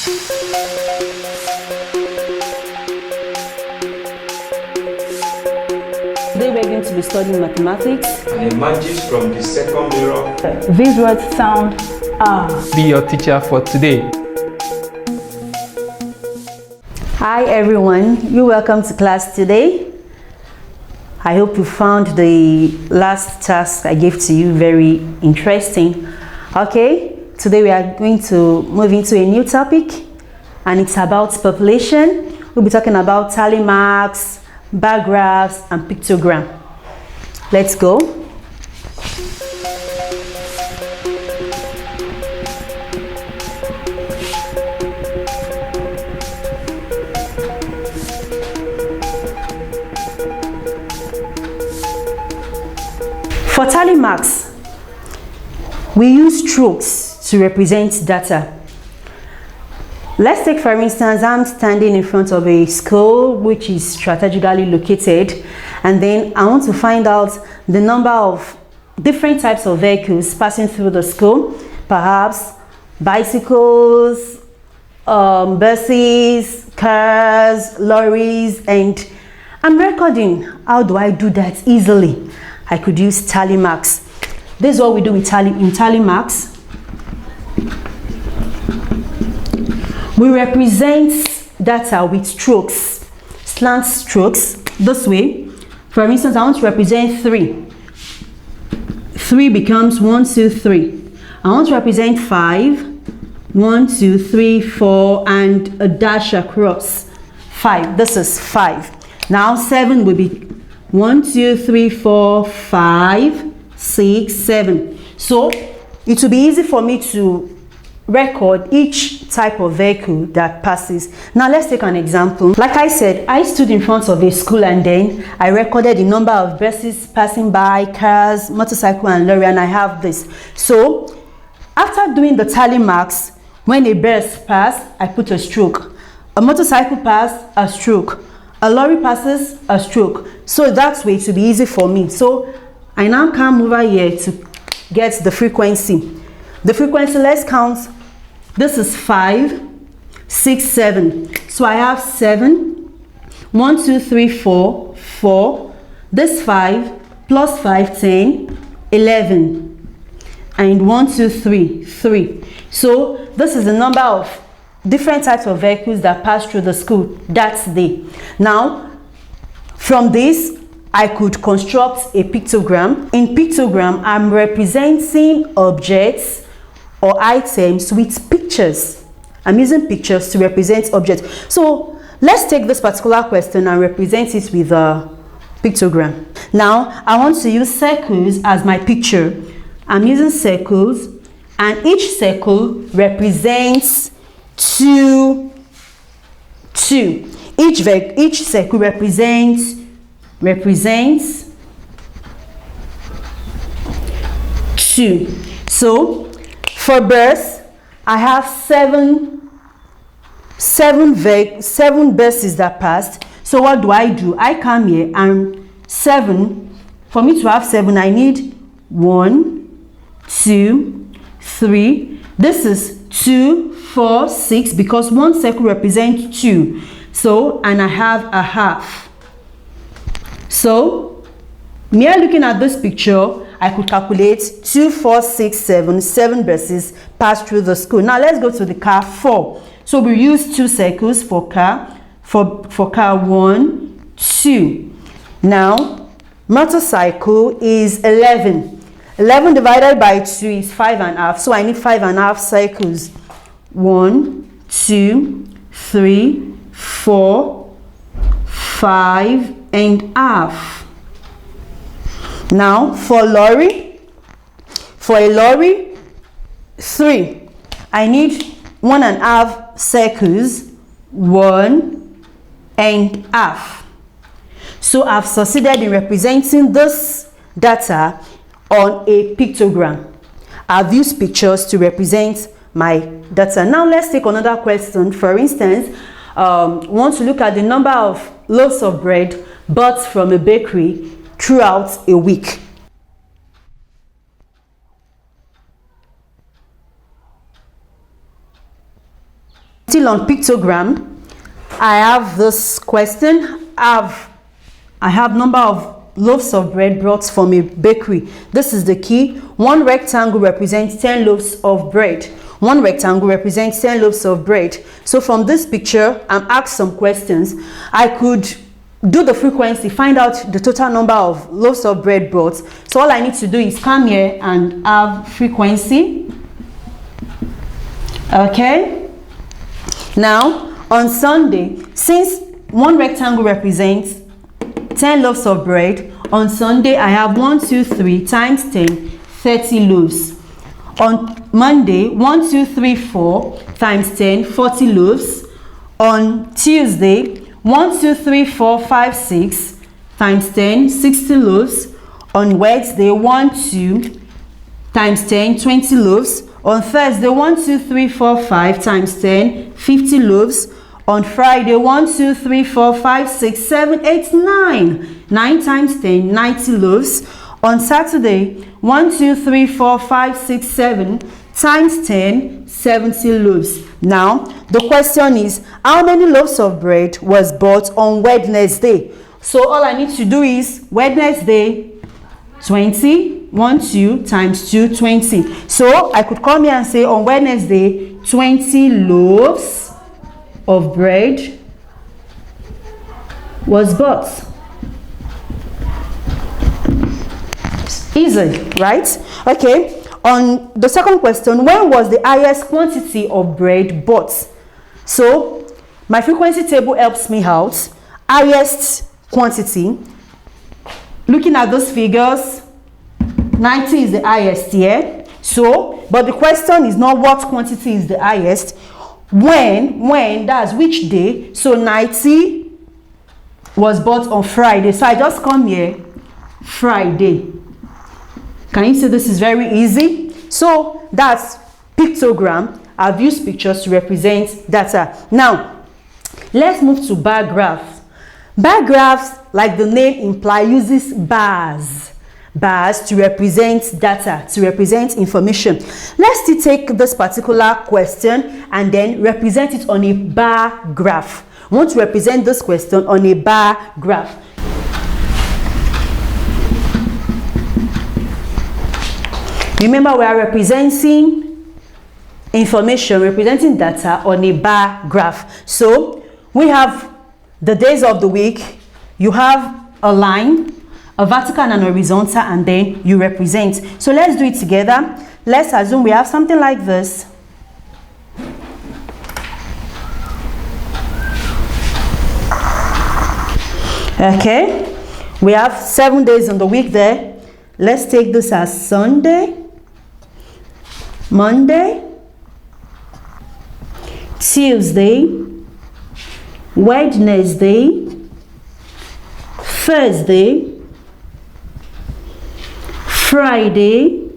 Today we're going to be studying mathematics. And emerges from the second mirror. These words sound Be your teacher for today. Hi everyone, you're welcome to class today. I hope you found the last task I gave to you very interesting. Okay, today we are going to move into a new topic, and it's about population. We'll be talking about tally marks, bar graphs, and pictogram. Let's go. For tally marks, we use strokes to represent data. Let's take, for instance, I'm standing in front of a school which is strategically located, and then I want to find out the number of different types of vehicles passing through the school, perhaps bicycles, buses, cars, lorries, and I'm recording. How do I do that easily? I could use tally marks. This is what we do with tally marks. We represent data with strokes, slant strokes, this way. For instance, I want to represent 3. 3 becomes 1, 2, 3. I want to represent 5. 1, 2, 3, 4, and a dash across. 5. This is 5. Now 7 will be 1, 2, 3, 4, 5, 6, 7. So it will be easy for me to record each type of vehicle that passes. Now let's take an example. Like I said, I stood in front of a school and then I recorded the number of buses passing by, cars, motorcycle, and lorry, and I have this. So after doing the tally marks, when a bus passes, I put a stroke. A motorcycle passes, a stroke. A lorry passes, a stroke. So that way it will be easy for me. So I now come over here to get the frequency. The frequency, let's count. This is 5, 6, 7. So I have 7, 1, 2, 3, 4, 4. This 5 plus 5, 10, 11. And 1, 2, 3, 3. So this is the number of different types of vehicles that pass through the school that day. Now, from this, I could construct a pictogram. In pictogram, I'm representing objects or items with pictures. I'm using pictures to represent objects. So let's take this particular question and represent it with a pictogram. Now I want to use circles as my picture. I'm using circles, and each circle represents two. Each circle represents 2. So for birds, I have 7 buses that passed. So what do? I come here and 7. For me to have 7, I need 1, 2, 3. This is 2, 4, 6 because one circle represents 2. So, and I have a half. So, mere looking at this picture, I could calculate 2, 4, 6, 7 buses pass through the school. Now let's go to the car 4. So we use 2 circles for car. For car 1, 2. Now motorcycle is 11. 11 divided by 2 is 5.5. So I need 5.5 cycles. 1, 2, 3, 4, 5 and half. Now for a lorry, 3. I need 1.5 circles, 1.5. So I've succeeded in representing this data on a pictogram. I've used pictures to represent my data. Now let's take another question. For instance, we want to look at the number of loaves of bread bought from a bakery throughout a week. Still on pictogram, I have this question. I have number of loaves of bread brought from a bakery. This is the key. One rectangle represents 10 loaves of bread. One rectangle represents 10 loaves of bread. So from this picture, I'm asked some questions. I could do the frequency, find out the total number of loaves of bread brought. So all I need to do is come here and have frequency. Okay. Now, on Sunday, since one rectangle represents 10 loaves of bread, on Sunday I have 1, 2, 3 times 10, 30 loaves. On Monday, 1, 2, 3, 4 times 10, 40 loaves. On Tuesday, 1, 2, 3, 4, 5, 6 times 10, 60 loaves. On Wednesday, 1, 2 times 10, 20 loaves. On Thursday, 1, 2, 3, 4, 5 times 10, 50 loaves. On Friday, 1, 2, 3, 4, 5, 6, 7, 8, 9. 9 times 10, 90 loaves. On Saturday, 1, 2, 3, 4, 5, 6, 7 times 10, 70 loaves. Now, the question is, how many loaves of bread was bought on Wednesday? So all I need to do is Wednesday, 20, 1, 2 times 2, 20. So I could come here and say on Wednesday, 20 loaves of bread was bought. Easy, right? Okay. On the second question, when was the highest quantity of bread bought? So my frequency table helps me out. Highest quantity. Looking at those figures, 90 is the highest here. So, but the question is not what quantity is the highest. When, that's which day. So 90 was bought on Friday. So I just come here, Friday. Can you see this is very easy? So that's pictogram. I've used pictures to represent data. Now, let's move to bar graphs. Bar graphs, like the name implies, uses bars. Bars to represent data, to represent information. Let's still take this particular question and then represent it on a bar graph. I want to represent this question on a bar graph. Remember, we are representing information, representing data on a bar graph. So we have the days of the week. You have a line, a vertical and a horizontal, and then you represent. So let's do it together. Let's assume we have something like this. Okay, we have 7 days in the week there. Let's take this as Sunday, Monday, Tuesday, Wednesday, Thursday, Friday,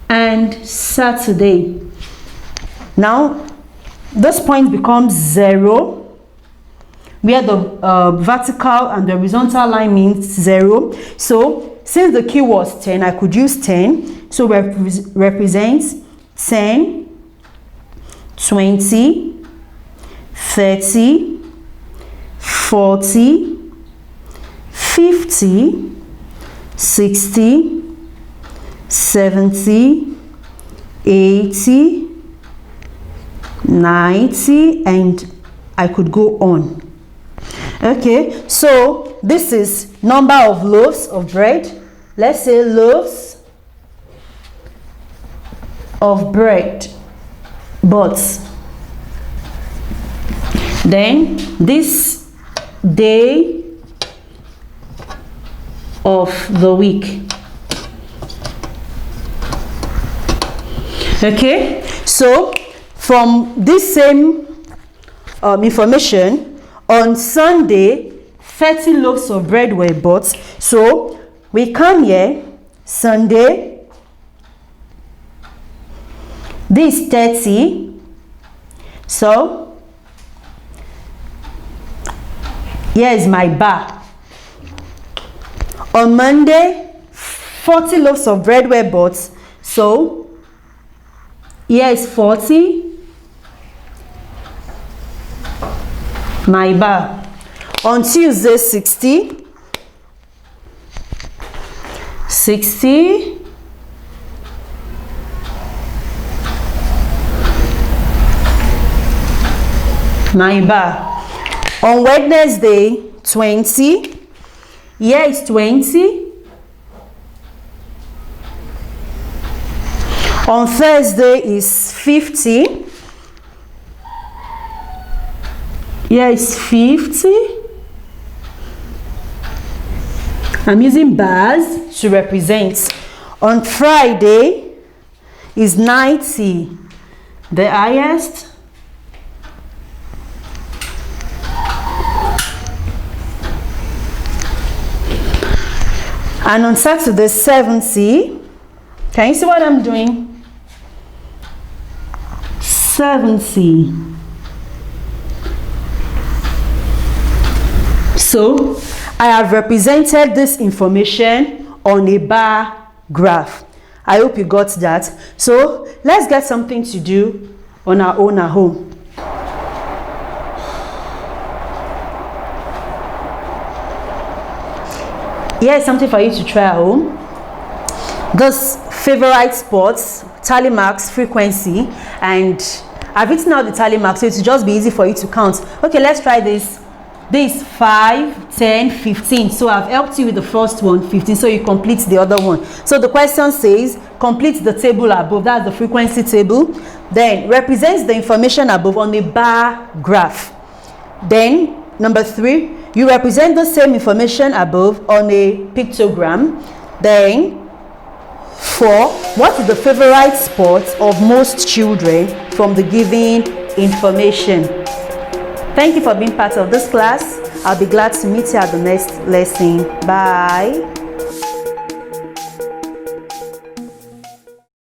and Saturday. Now, this point becomes 0, where the vertical and the horizontal line means 0. So, since the key was 10, I could use 10. So, represents 10, 20, 30, 40, 50, 60, 70, 80, 90, and I could go on. Okay, so this is number of loaves of bread. Let's say loaves of bread bought. Then this day of the week. Okay, so from this same information, on Sunday 30 loaves of bread were bought. So we come here, Sunday, this 30. So here is my bar. On Monday 40 loaves of bread were bought. So here is 40, my bar. On Tuesday, 60. 60. My bar. On Wednesday, 20. Here is 20. On Thursday is 50. Here is 50. I'm using bars to represent. On Friday is 90, the highest. And on Saturday, 70. Can you see what I'm doing? 70. So I have represented this information on a bar graph. I hope you got that. So let's get something to do on our own at home. Here's something for you to try at home. This favorite sports, tally marks, frequency, and I've written out the tally marks so it will just be easy for you to count. Okay, let's try this. This 5, 10, 15. So I've helped you with the first one, 15, so you complete the other one. So the question says, complete the table above. That's the frequency table. Then represents the information above on a bar graph. Then number 3, you represent the same information above on a pictogram. Then 4, what is the favorite sport of most children from the given information? Thank you for being part of this class. I'll be glad to meet you at the next lesson. Bye.